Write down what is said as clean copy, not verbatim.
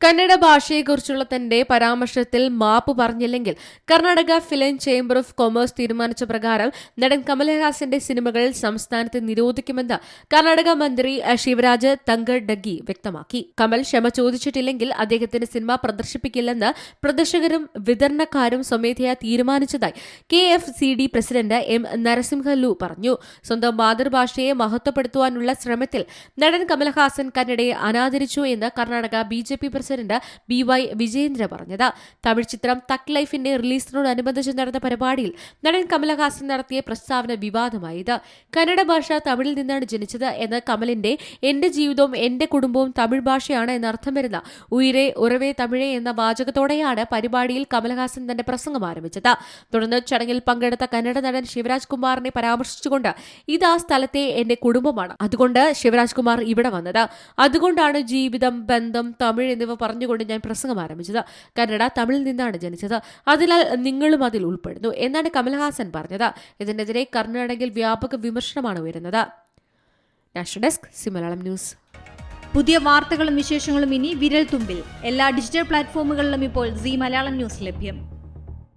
കന്നഡ ഭാഷയെക്കുറിച്ചുള്ള തന്റെ പരാമർശത്തിൽ മാപ്പ് പറഞ്ഞില്ലെങ്കിൽ Karnataka film chamber of commerce തീരുമാനിച്ച പ്രകാരം നടൻ കമൽഹാസന്റെ സിനിമകൾ സംസ്ഥാനത്ത് നിരോധിക്കുമെന്ന് കർണാടക മന്ത്രി ശിവരാജ് തങ്കഡ്ഡി വ്യക്തമാക്കി. കമൽ ക്ഷമ ചോദിച്ചിട്ടില്ലെങ്കിൽ അദ്ദേഹത്തിന്റെ സിനിമ പ്രദർശിപ്പിക്കില്ലെന്ന് പ്രദർശകരും വിതരണക്കാരും സ്വമേധയാ തീരുമാനിച്ചതായി KFCD പ്രസിഡന്റ് M. നരസിംഹലു പറഞ്ഞു. സ്വന്തം മാതൃഭാഷയെ മഹത്വപ്പെടുത്തുവാനുള്ള ശ്രമത്തിൽ നടൻ കമൽഹാസൻ കന്നഡയെ അനാദരിച്ചു എന്ന് കർണാടക BJP പ്രസിഡന്റ് BY വിജയേന്ദ്ര പറഞ്ഞത്. തമിഴ് ചിത്രം തക് ലൈഫിന്റെ റിലീസിനോടനുബന്ധിച്ച് നടന്ന പരിപാടിയിൽ നടൻ കമൽഹാസൻ നടത്തിയ പ്രസ്താവന വിവാദമായത്. കന്നഡ ഭാഷ തമിഴിൽ നിന്നാണ് ജനിച്ചത് എന്ന് കമലിന്റെ എന്റെ ജീവിതവും എന്റെ കുടുംബവും തമിഴ് ഭാഷയാണ് എന്നർത്ഥം വരുന്ന ഉയരെ ഉറവേ തമിഴേ എന്ന വാചകത്തോടെയാണ് പരിപാടിയിൽ കമൽഹാസൻ തന്റെ പ്രസംഗം ആരംഭിച്ചത്. തുടർന്ന് ചടങ്ങിൽ പങ്കെടുത്ത കന്നഡ നടൻ ശിവരാജ് കുമാറിനെ പരാമർശിച്ചുകൊണ്ട് ഇതാ സ്ഥലത്തെ എന്റെ കുടുംബമാണ്, അതുകൊണ്ട് ശിവരാജ് കുമാർ ഇവിടെ വന്നത്, അതുകൊണ്ടാണ് ജീവിതം, ബന്ധം, തമിഴ് എന്നിവ പറഞ്ഞുകൊണ്ട് ഞാൻ പ്രസംഗം ആരംഭിച്ചത്. കന്നഡ തമിഴിൽ നിന്നാണ് ജനിച്ചത്, അതിനാൽ നിങ്ങളും അതിൽ ഉൾപ്പെടുന്നു എന്നാണ് കമൽഹാസൻ പറഞ്ഞത്. ഇതിനെതിരെ കർണാടകയിൽ വ്യാപക വിമർശനമാണ് ഉയരുന്നത്. National desk C Malayalam news. പുതിയ വാർത്തകളും വിശേഷങ്ങളും ഇനി വിരൽ തുമ്പിൽ. എല്ലാ ഡിജിറ്റൽ പ്ലാറ്റ്ഫോമുകളിലും ഇപ്പോൾ സി മലയാളം ന്യൂസ് ലഭ്യം.